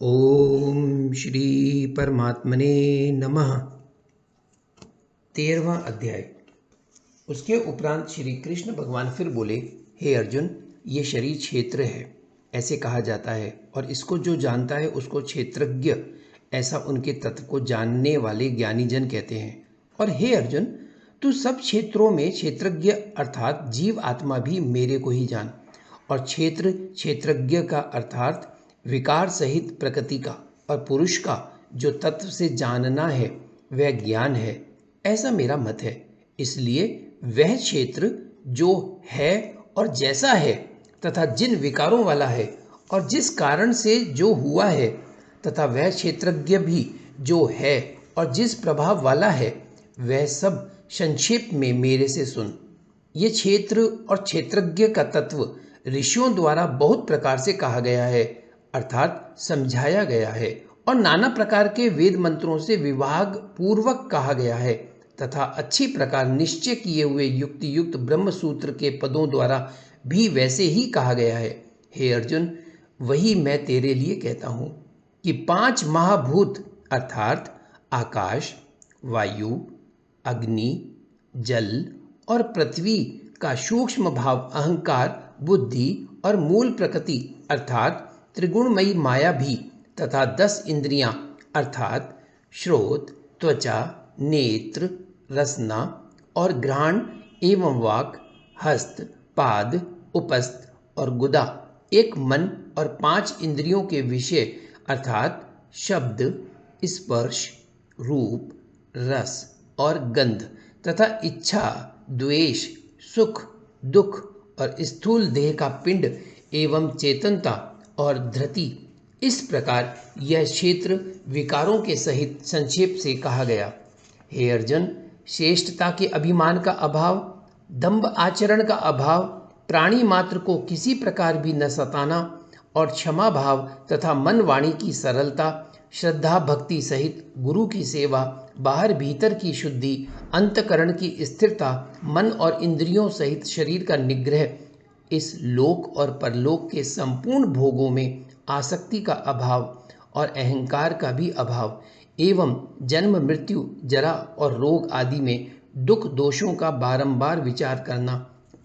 ओम श्री परमात्मने नमः। 13वां अध्याय। उसके उपरांत श्री कृष्ण भगवान फिर बोले, हे अर्जुन, ये शरीर क्षेत्र है ऐसे कहा जाता है, और इसको जो जानता है उसको क्षेत्रज्ञ ऐसा उनके तत्व को जानने वाले ज्ञानी जन कहते हैं। और हे अर्जुन, तू सब क्षेत्रों में क्षेत्रज्ञ अर्थात जीव आत्मा भी मेरे को ही जान, और क्षेत्र क्षेत्रज्ञ का अर्थात विकार सहित प्रकृति का और पुरुष का जो तत्व से जानना है वह ज्ञान है, ऐसा मेरा मत है। इसलिए वह क्षेत्र जो है और जैसा है तथा जिन विकारों वाला है और जिस कारण से जो हुआ है, तथा वह क्षेत्रज्ञ भी जो है और जिस प्रभाव वाला है, वह सब संक्षेप में मेरे से सुन। ये क्षेत्र और क्षेत्रज्ञ का तत्व ऋषियों द्वारा बहुत प्रकार से कहा गया है, अर्थात समझाया गया है, और नाना प्रकार के वेद मंत्रों से विभाग पूर्वक कहा गया है, तथा अच्छी प्रकार निश्चय किए हुए युक्ति युक्त ब्रह्म सूत्र के पदों द्वारा भी वैसे ही कहा गया है। हे अर्जुन, वही मैं तेरे लिए कहता हूँ कि 5 महाभूत अर्थात आकाश, वायु, अग्नि, जल और पृथ्वी का सूक्ष्म भाव अहंकार, बुद्धि और मूल प्रकृति अर्थात त्रिगुणमयी माया भी, तथा 10 इंद्रियां अर्थात श्रोत, त्वचा, नेत्र, रसना और घ्राण एवं वाक, हस्त, पाद, उपस्थ और गुदा, एक मन और 5 इंद्रियों के विषय अर्थात शब्द, स्पर्श, रूप, रस और गंध, तथा इच्छा, द्वेष, सुख, दुख और स्थूल देह का पिंड एवं चेतनता और धृति, इस प्रकार यह क्षेत्र विकारों के सहित संक्षेप से कहा गया। हे अर्जुन, श्रेष्ठता के अभिमान का अभाव, दंभ आचरण का अभाव, प्राणी मात्र को किसी प्रकार भी न सताना और क्षमा भाव तथा मन वाणी की सरलता, श्रद्धा भक्ति सहित गुरु की सेवा, बाहर भीतर की शुद्धि, अंतकरण की स्थिरता, मन और इंद्रियों सहित शरीर का निग्रह, इस लोक और परलोक के संपूर्ण भोगों में आसक्ति का अभाव और अहंकार का भी अभाव, एवं जन्म मृत्यु जरा और रोग आदि में दुख दोषों का बारंबार विचार करना,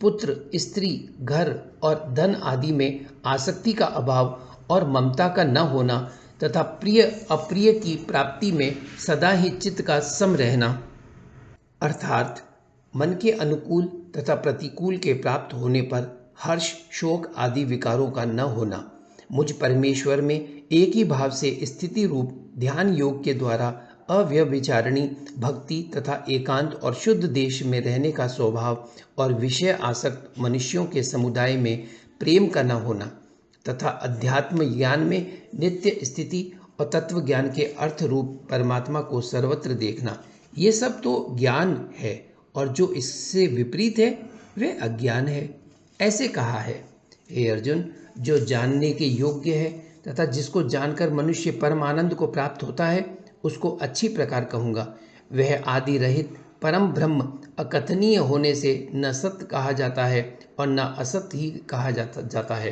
पुत्र स्त्री घर और धन आदि में आसक्ति का अभाव और ममता का न होना, तथा प्रिय अप्रिय की प्राप्ति में सदा ही चित्त का सम रहना, अर्थात मन के अनुकूल तथा प्रतिकूल के प्राप्त होने पर हर्ष शोक आदि विकारों का न होना, मुझ परमेश्वर में एक ही भाव से स्थिति रूप ध्यान योग के द्वारा अव्यभिचारिणी भक्ति तथा एकांत और शुद्ध देश में रहने का स्वभाव, और विषय आसक्त मनुष्यों के समुदाय में प्रेम का न होना, तथा अध्यात्म ज्ञान में नित्य स्थिति और तत्व ज्ञान के अर्थ रूप परमात्मा को सर्वत्र देखना, ये सब तो ज्ञान है, और जो इससे विपरीत है वह अज्ञान है, ऐसे कहा है। हे अर्जुन, जो जानने के योग्य है तथा जिसको जानकर मनुष्य परम आनंद को प्राप्त होता है, उसको अच्छी प्रकार कहूँगा। वह आदि रहित परम ब्रह्म अकथनीय होने से न सत्य कहा जाता है और न असत्य ही कहा जाता है,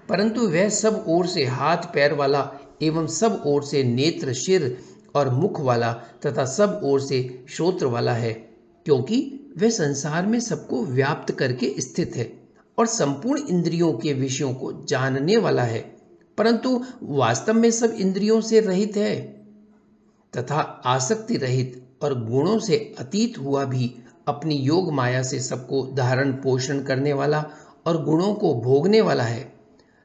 परंतु वह सब ओर से हाथ पैर वाला एवं सब ओर से नेत्र सिर और मुख वाला तथा सब ओर से श्रोत्र वाला है, क्योंकि वह संसार में सबको व्याप्त करके स्थित है और संपूर्ण इंद्रियों के विषयों को जानने वाला है, परंतु वास्तव में सब इंद्रियों से रहित है तथा आसक्ति रहित और गुणों से अतीत हुआ भी अपनी योग माया से सबको धारण पोषण करने वाला और गुणों को भोगने वाला है,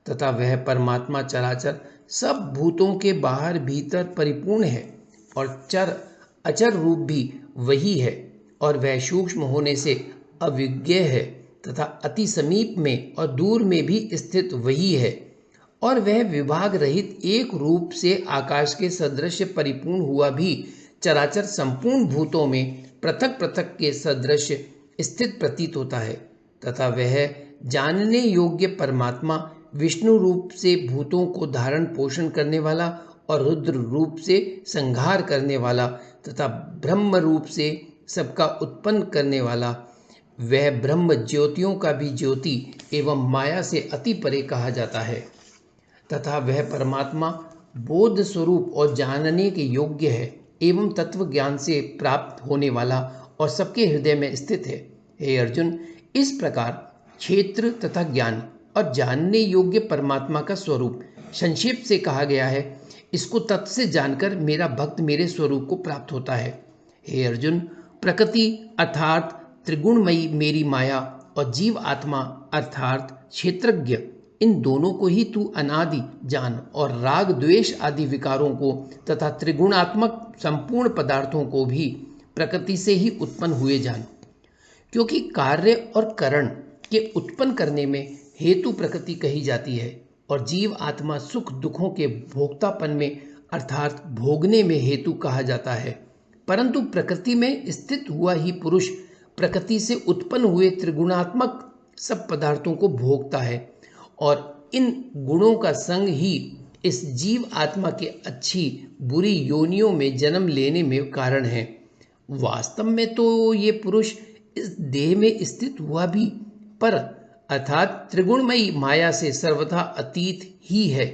तथा वह परमात्मा चराचर सब भूतों के बाहर भीतर परिपूर्ण है और चर अचर रूप भी वही है, और वह सूक्ष्म होने से अविज्ञेय है तथा अति समीप में और दूर में भी स्थित वही है, और वह विभाग रहित एक रूप से आकाश के सदृश परिपूर्ण हुआ भी चराचर संपूर्ण भूतों में पृथक पृथक के सदृश स्थित प्रतीत होता है, तथा वह जानने योग्य परमात्मा विष्णु रूप से भूतों को धारण पोषण करने वाला और रुद्र रूप से संहार करने वाला तथा ब्रह्म रूप से सबका उत्पन्न करने वाला, वह ब्रह्म ज्योतियों का भी ज्योति एवं माया से अति परे कहा जाता है, तथा वह परमात्मा बोध स्वरूप और जानने के योग्य है एवं तत्व ज्ञान से प्राप्त होने वाला और सबके हृदय में स्थित है। हे अर्जुन, इस प्रकार क्षेत्र तथा ज्ञान और जानने योग्य परमात्मा का स्वरूप संक्षेप से कहा गया है। इसको तत्व से जानकर मेरा भक्त मेरे स्वरूप को प्राप्त होता है। हे अर्जुन, प्रकृति अर्थात त्रिगुणमयी मेरी माया और जीव आत्मा अर्थात क्षेत्रज्ञ, इन दोनों को ही तू अनादि जान और राग द्वेष आदि विकारों को तथा त्रिगुणात्मक संपूर्ण पदार्थों को भी प्रकृति से ही उत्पन्न हुए जान। क्योंकि कार्य और करण के उत्पन्न करने में हेतु प्रकृति कही जाती है और जीव आत्मा सुख दुखों के भोक्तापन में अर्थात भोगने में हेतु कहा जाता है। परंतु प्रकृति में स्थित हुआ ही पुरुष प्रकृति से उत्पन्न हुए त्रिगुणात्मक सब पदार्थों को भोगता है और इन गुणों का संग ही इस जीव आत्मा के अच्छी बुरी योनियों में जन्म लेने में कारण है। वास्तव में तो ये पुरुष इस देह में स्थित हुआ भी पर अर्थात त्रिगुणमयी माया से सर्वथा अतीत ही है।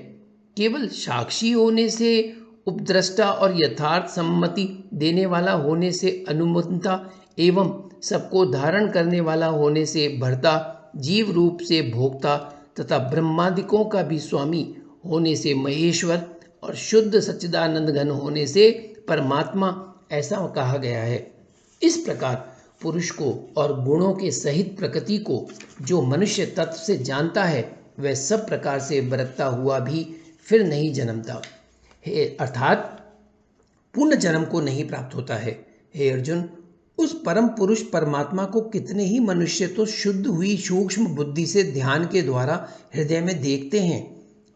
केवल साक्षी होने से, उपद्रष्टा और यथार्थ सम्मति देने वाला होने से, अनुमंता एवं सबको धारण करने वाला होने से, भर्ता जीव रूप से भोक्ता तथा ब्रह्मादिकों का भी स्वामी होने से महेश्वर और शुद्ध सच्चिदानंद घन होने से परमात्मा ऐसा कहा गया है। इस प्रकार पुरुष को और गुणों के सहित प्रकृति को जो मनुष्य तत्व से जानता है वह सब प्रकार से बरतता हुआ भी फिर नहीं जन्मता है, अर्थात पुनः जन्म को नहीं प्राप्त होता है। हे अर्जुन, उस परम पुरुष परमात्मा को कितने ही मनुष्य तो शुद्ध हुई सूक्ष्म बुद्धि से ध्यान के द्वारा हृदय में देखते हैं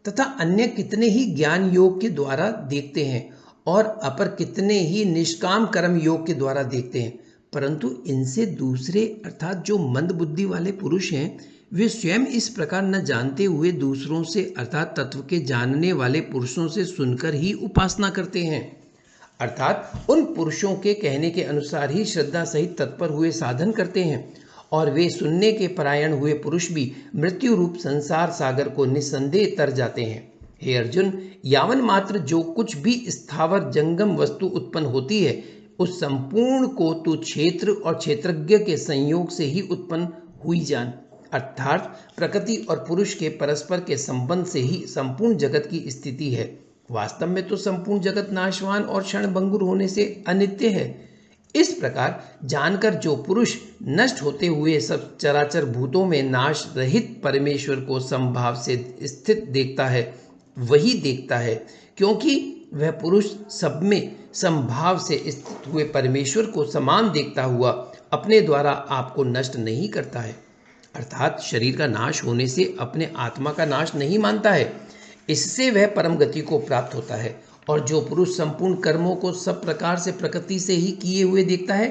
तथा अन्य कितने ही ज्ञान योग के द्वारा देखते हैं और अपर कितने ही निष्काम कर्म योग के द्वारा देखते हैं। परंतु इनसे दूसरे अर्थात जो मंद बुद्धि वाले पुरुष हैं वे स्वयं इस प्रकार न जानते हुए दूसरों से अर्थात तत्व के जानने वाले पुरुषों से सुनकर ही उपासना करते हैं, अर्थात उन पुरुषों के कहने के अनुसार ही श्रद्धा सहित तत्पर हुए साधन करते हैं। और वे सुनने के परायण हुए पुरुष भी मृत्यु रूप संसार सागर को निस्संदेह तर जाते हैं। हे अर्जुन, यावन मात्र जो कुछ भी स्थावर जंगम वस्तु उत्पन्न होती है उस संपूर्ण को तू क्षेत्र और क्षेत्रज्ञ के संयोग से ही उत्पन्न हुई जान, अर्थात प्रकृति और पुरुष के परस्पर के संबंध से ही संपूर्ण जगत की स्थिति है। वास्तव में तो संपूर्ण जगत नाशवान और क्षणभंगुर होने से अनित्य है। इस प्रकार जानकर जो पुरुष नष्ट होते हुए सब चराचर भूतों में नाश रहित परमेश्वर को समभाव से स्थित देखता है वही देखता है, क्योंकि वह पुरुष सब में समभाव से स्थित हुए परमेश्वर को समान देखता हुआ अपने द्वारा आपको नष्ट नहीं करता है, अर्थात शरीर का नाश होने से अपने आत्मा का नाश नहीं मानता है। इससे वह परम गति को प्राप्त होता है। और जो पुरुष संपूर्ण कर्मों को सब प्रकार से प्रकृति से ही किए हुए देखता है,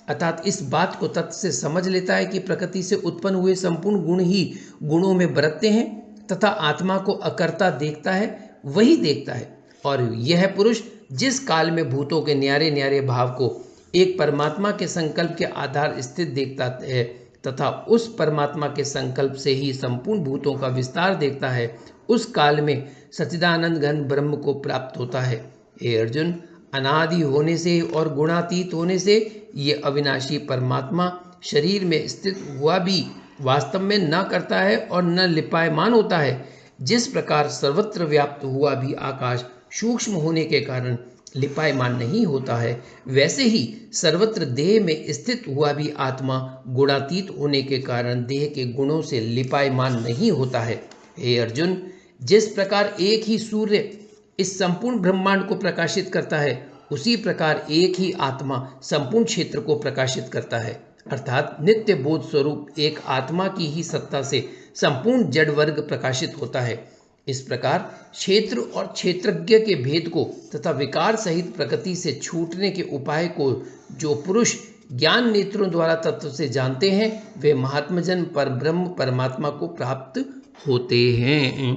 अर्थात इस बात को तत्व से समझ लेता है कि प्रकृति से उत्पन्न हुए संपूर्ण गुण ही गुणों में बरतते हैं तथा आत्मा को अकर्ता देखता है वही देखता है। और यह पुरुष जिस काल में भूतों के न्यारे न्यारे भाव को एक परमात्मा के संकल्प के आधार स्थित देखता है तथा उस परमात्मा के संकल्प से ही संपूर्ण भूतों का विस्तार देखता है, उस काल में सच्चिदानंद घन ब्रह्म को प्राप्त होता है। हे अर्जुन, अनादि होने से और गुणातीत होने से ये अविनाशी परमात्मा शरीर में स्थित हुआ भी वास्तव में न करता है और न लिपायमान होता है। जिस प्रकार सर्वत्र व्याप्त हुआ भी आकाश सूक्ष्म होने के कारण लिपायमान नहीं होता है, वैसे ही सर्वत्र देह में स्थित हुआ भी आत्मा गुणातीत होने के कारण देह के गुणों से लिपायमान नहीं होता है। हे अर्जुन, जिस प्रकार एक ही सूर्य इस संपूर्ण ब्रह्मांड को प्रकाशित करता है, उसी प्रकार एक ही आत्मा संपूर्ण क्षेत्र को प्रकाशित करता है, अर्थात नित्य बोध स्वरूप एक आत्मा की ही सत्ता से संपूर्ण जड़ वर्ग प्रकाशित होता है। इस प्रकार क्षेत्र और क्षेत्रज्ञ के भेद को तथा विकार सहित प्रकृति से छूटने के उपाय को जो पुरुष ज्ञान नेत्रों द्वारा तत्व से जानते हैं, वे महात्मजन पर ब्रह्म परमात्मा को प्राप्त होते हैं।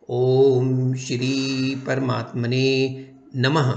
ओम श्री परमात्मने नमः।